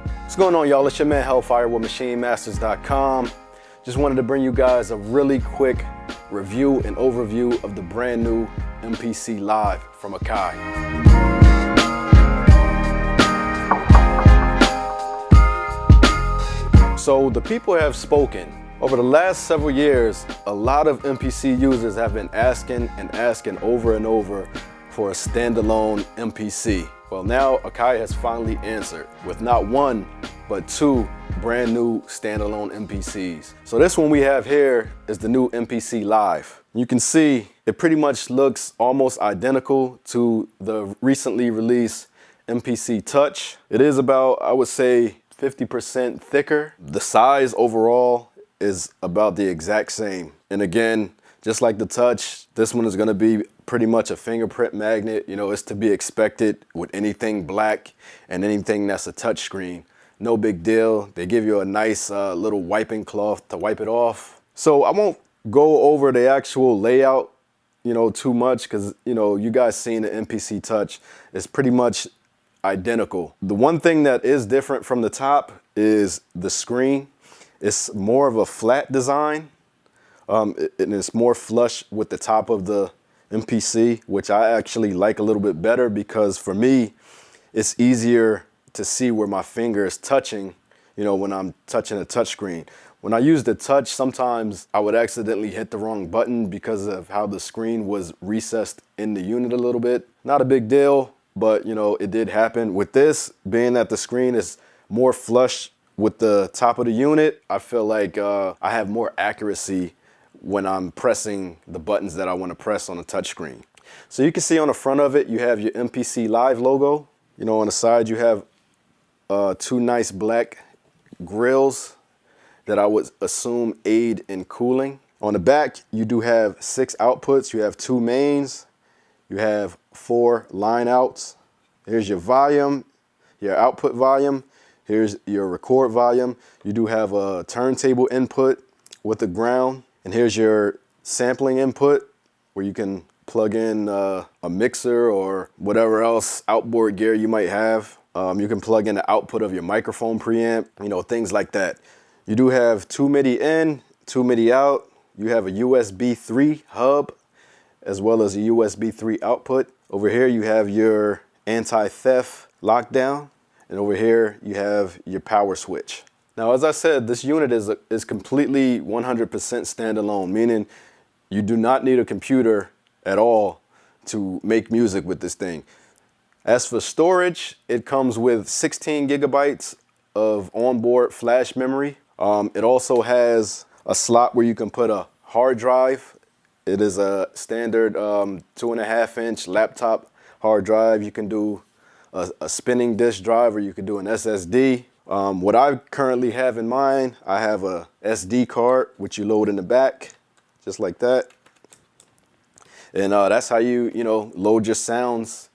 What's going on, y'all? It's your man Hellfire with MachineMasters.com. Just wanted to bring you guys a really quick review and overview of the brand new MPC Live from Akai. So the people have spoken. Over the last several years, a lot of MPC users have been asking over and over for a standalone MPC. Well, now Akai has finally answered with not one, but two brand new standalone MPCs. So this one we have here is the new MPC Live. You can see it pretty much looks almost identical to the recently released MPC Touch. It is about, I would say, 50% thicker. The size overall is about the exact same. And again, just like the Touch, this one is gonna be pretty much a fingerprint magnet. You know, it's to be expected with anything black and anything that's a touch screen. No big deal. They give you a nice little wiping cloth to wipe it off. So I won't go over the actual layout, you know, too much because, you know, you guys seen the MPC Touch. It's pretty much identical. The one thing that is different from the top is the screen. It's more of a flat design. And it's more flush with the top of the MPC, which I actually like a little bit better because for me, it's easier to see where my finger is touching, you know, when I'm touching a touch screen. When I use the Touch, sometimes I would accidentally hit the wrong button because of how the screen was recessed in the unit a little bit. Not a big deal, but you know, it did happen. With this, being that the screen is more flush with the top of the unit, I feel like I have more accuracy when I'm pressing the buttons that I want to press on a touch screen. So you can see on the front of it, you have your MPC Live logo. You know, on the side, you have two nice black grills that I would assume aid in cooling. On the back, you do have 6 outputs. You have 2 mains. You have 4 line outs. Here's your volume, your output volume. Here's your record volume. You do have a turntable input with a ground. And here's your sampling input where you can plug in a mixer or whatever else outboard gear you might have. You can plug in the output of your microphone preamp, you know, things like that. You do have 2 MIDI in, 2 MIDI out. You have a USB 3 hub as well as a USB 3 output. Over here you have your anti-theft lockdown, and over here you have your power switch. Now, as I said, this unit is completely 100% standalone, meaning you do not need a computer at all to make music with this thing. As for storage, it comes with 16 gigabytes of onboard flash memory. It also has a slot where you can put a hard drive. It is a standard 2.5-inch laptop hard drive. You can do a spinning disk drive, or you can do an SSD. What I currently have in mind, I have a SD card, which you load in the back, just like that. And that's how you load your sounds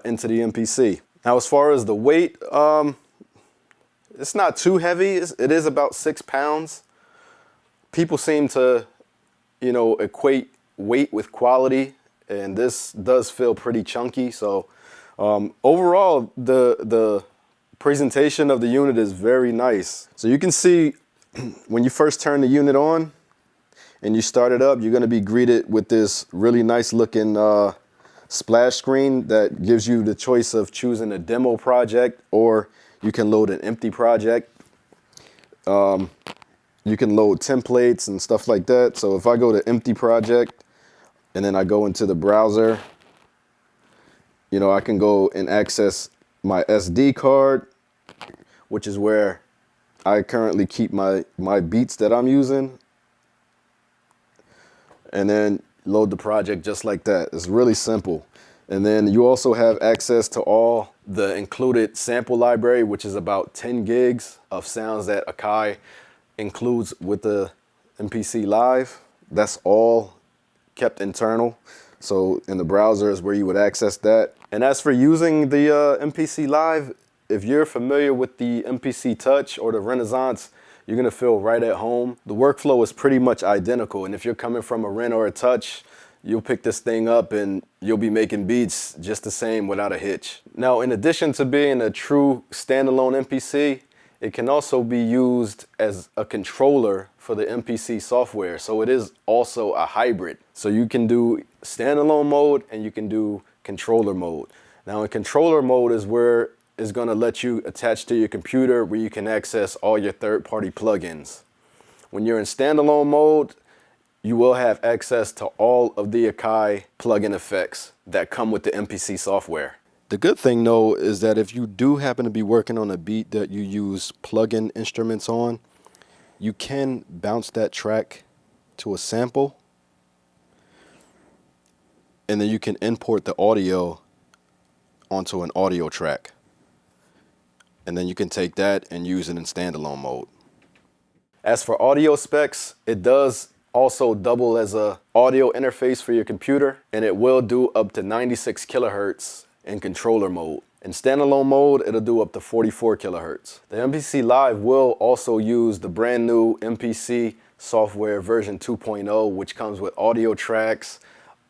into the MPC. Now, as far as the weight, it's not too heavy. It is about 6 pounds. People seem to, equate weight with quality, and this does feel pretty chunky. So overall, the presentation of the unit is very nice. So you can see when you first turn the unit on and you start it up, you're going to be greeted with this really nice looking splash screen that gives you the choice of choosing a demo project, or you can load an empty project. You can load templates and stuff like that. So if I go to empty project and then I go into the browser, I can go and access my SD card, which is where I currently keep my beats that I'm using, and then load the project just like that. It's really simple. And then you also have access to all the included sample library, which is about 10 gigs of sounds that Akai includes with the MPC Live. That's all kept internal. So in the browser is where you would access that. And as for using the MPC Live, if you're familiar with the MPC Touch or the Renaissance, you're gonna feel right at home. The workflow is pretty much identical. And if you're coming from a Ren or a Touch, you'll pick this thing up and you'll be making beats just the same without a hitch. Now, in addition to being a true standalone MPC, it can also be used as a controller for the MPC software. So it is also a hybrid. So you can do standalone mode and you can do controller mode. Now in controller mode is where it's gonna let you attach to your computer where you can access all your third-party plugins. When you're in standalone mode, you will have access to all of the Akai plugin effects that come with the MPC software. The good thing though is that if you do happen to be working on a beat that you use plugin instruments on, you can bounce that track to a sample and then you can import the audio onto an audio track. And then you can take that and use it in standalone mode. As for audio specs, it does also double as a audio interface for your computer, and it will do up to 96 kilohertz in controller mode. In standalone mode, it'll do up to 44 kilohertz. The MPC Live will also use the brand new MPC Software version 2.0, which comes with audio tracks,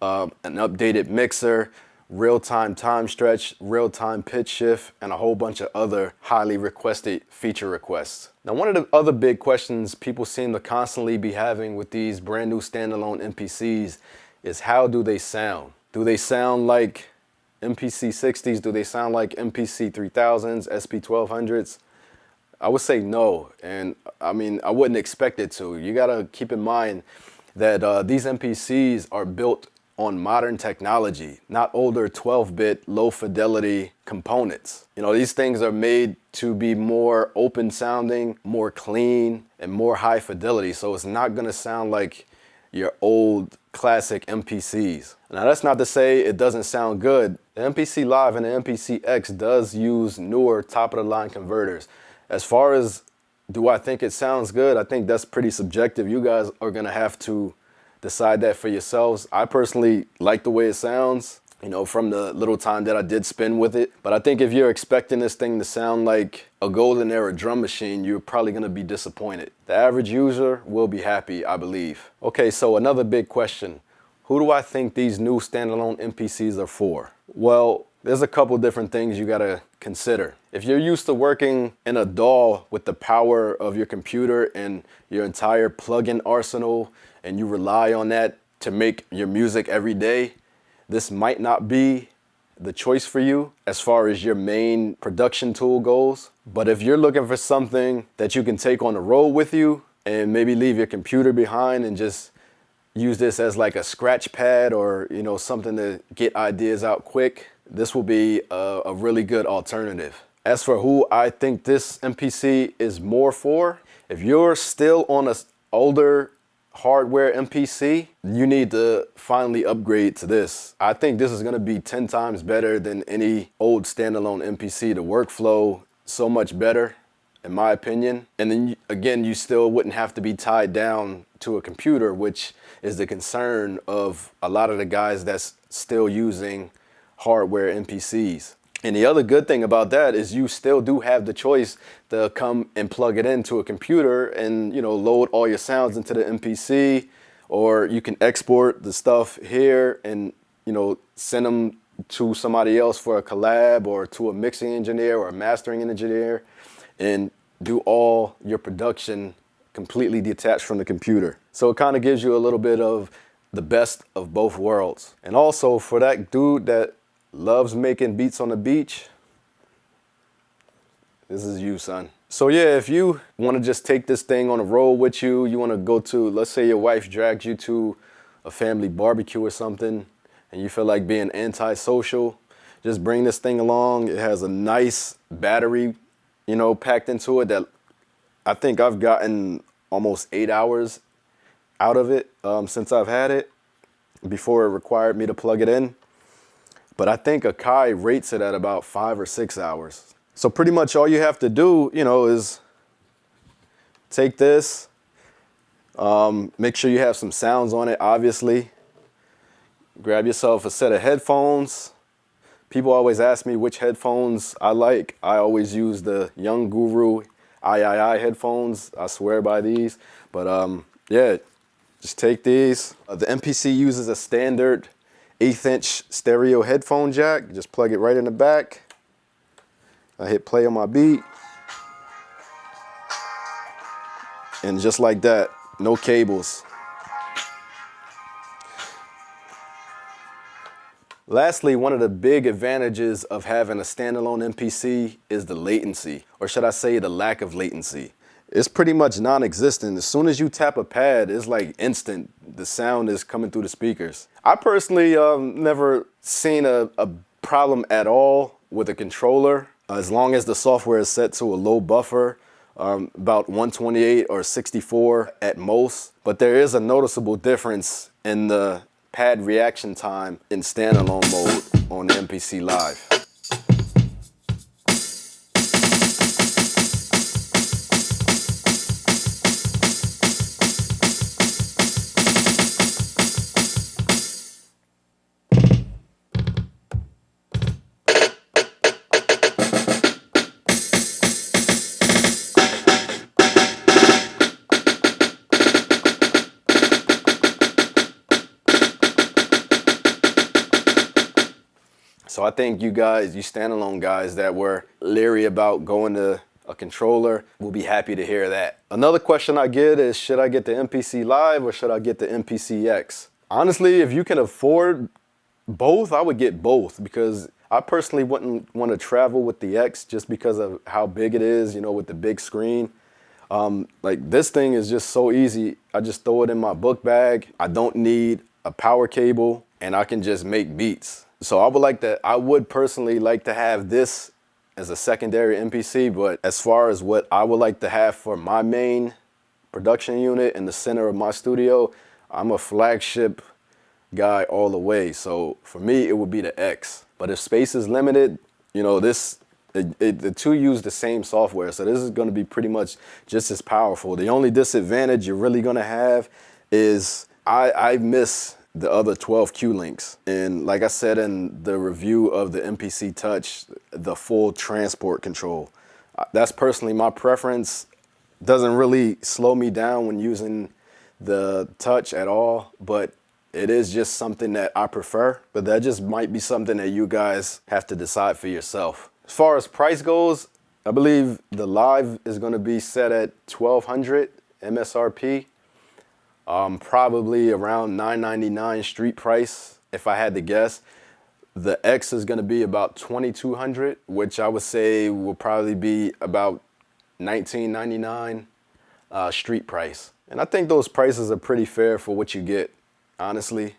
an updated mixer, real-time time stretch, real-time pitch shift, and a whole bunch of other highly requested feature requests. Now, one of the other big questions people seem to constantly be having with these brand new standalone MPCs is how do they sound? Do they sound like MPC 60s? Do they sound like MPC 3000s, SP 1200s? I would say no, and I mean, I wouldn't expect it to. You gotta keep in mind that these MPCs are built on modern technology, not older 12-bit low fidelity components. You know, these things are made to be more open sounding, more clean, and more high fidelity. So it's not gonna sound like your old classic MPCs. Now that's not to say it doesn't sound good. The MPC Live and the MPC X does use newer top of the line converters. As far as do I think it sounds good, I think that's pretty subjective. You guys are gonna have to decide that for yourselves. I personally like the way it sounds, you know, from the little time that I did spend with it. But I think if you're expecting this thing to sound like a golden era drum machine, you're probably gonna be disappointed. The average user will be happy, I believe. Okay, so another big question. Who do I think these new standalone MPCs are for? Well, there's a couple different things you gotta consider. If you're used to working in a DAW with the power of your computer and your entire plugin arsenal, and you rely on that to make your music every day, this might not be the choice for you as far as your main production tool goes. But if you're looking for something that you can take on the road with you and maybe leave your computer behind and just use this as like a scratch pad or, you know, something to get ideas out quick, this will be a really good alternative. As for who I think this MPC is more for, if you're still on an older hardware MPC, you need to finally upgrade to this. I think this is gonna be 10 times better than any old standalone MPC. The workflow, so much better, in my opinion. And then again, you still wouldn't have to be tied down to a computer, which is the concern of a lot of the guys that's still using hardware MPCs. And the other good thing about that is you still do have the choice to come and plug it into a computer and, you know, load all your sounds into the MPC, or you can export the stuff here and, you know, send them to somebody else for a collab or to a mixing engineer or a mastering engineer and do all your production completely detached from the computer. So it kind of gives you a little bit of the best of both worlds. And also for that dude that loves making beats on the beach, this is you, son. So yeah, if you want to just take this thing on a roll with you, you want to go to, let's say your wife dragged you to a family barbecue or something, and you feel like being antisocial, just bring this thing along. It has a nice battery, you know, packed into it that I think I've gotten almost 8 hours out of it since I've had it, before it required me to plug it in. But I think Akai rates it at about 5 or 6 hours. So pretty much all you have to do, you know, is take this, make sure you have some sounds on it, obviously. Grab yourself a set of headphones. People always ask me which headphones I like. I always use the Young Guru III headphones. I swear by these. But yeah, Just take these. The MPC uses a standard 1/8" stereo headphone jack. Just plug it right in the back. I hit play on my beat. And just like that, no cables. Lastly, one of the big advantages of having a standalone MPC is the latency, or should I say the lack of latency. It's pretty much non-existent. As soon as you tap a pad, it's like instant. The sound is coming through the speakers. I personally never seen a problem at all with a controller, as long as the software is set to a low buffer, about 128 or 64 at most. But there is a noticeable difference in the pad reaction time in standalone mode on the MPC Live. So I think you guys, you standalone guys that were leery about going to a controller, will be happy to hear that. Another question I get is, should I get the MPC Live or should I get the MPC X? Honestly, if you can afford both, I would get both, because I personally wouldn't want to travel with the X just because of how big it is, you know, with the big screen. Like this thing is just so easy. I just throw it in my book bag. I don't need a power cable and I can just make beats. So I would personally like to have this as a secondary MPC, but as far as what I would like to have for my main production unit in the center of my studio, I'm a flagship guy all the way. So for me, it would be the X. But if space is limited, you know, the two use the same software. So this is going to be pretty much just as powerful. The only disadvantage you're really going to have is I miss the other 12 Q links. And like I said in the review of the MPC Touch, the full transport control. That's personally my preference. Doesn't really slow me down when using the Touch at all, but it is just something that I prefer. But that just might be something that you guys have to decide for yourself. As far as price goes, I believe the Live is going to be set at $1,200 MSRP. Probably around $999 street price, if I had to guess. The X is going to be about $2,200, which I would say will probably be about $1999 street price. And I think those prices are pretty fair for what you get, honestly.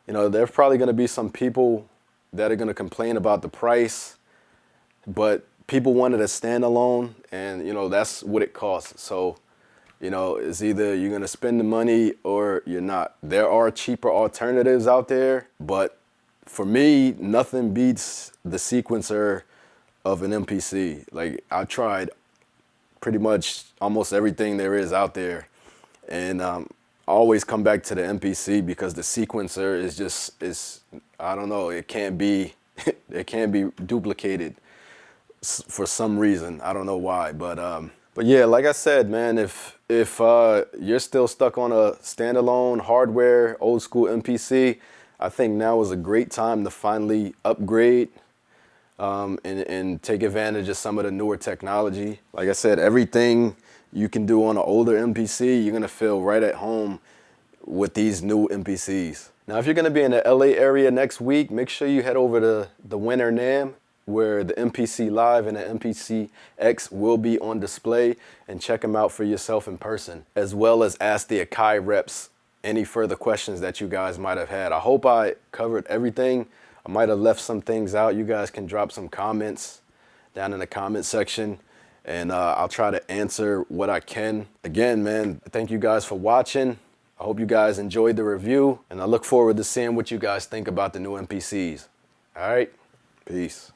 You know, there's probably going to be some people that are going to complain about the price, but people wanted a standalone, and you know, that's what it costs. So, you know, it's either you're going to spend the money or you're not. There are cheaper alternatives out there, but for me, nothing beats the sequencer of an MPC. Like, I tried pretty much almost everything there is out there, and I always come back to the MPC because the sequencer is I don't know, it can't be it can't be duplicated for some reason. I don't know why, but yeah, like I said, man, if you're still stuck on a standalone hardware, old school MPC, I think now is a great time to finally upgrade and take advantage of some of the newer technology. Like I said, everything you can do on an older MPC, you're gonna feel right at home with these new MPCs. Now, if you're gonna be in the LA area next week, make sure you head over to the Winter NAMM, where the MPC Live and the MPC X will be on display, and check them out for yourself in person, as well as ask the Akai reps any further questions that you guys might have had. I hope I covered everything. I might have left some things out. You guys can drop some comments down in the comment section, and I'll try to answer what I can. Again, man, thank you guys for watching. I hope you guys enjoyed the review, and I look forward to seeing what you guys think about the new MPCs. All right, peace.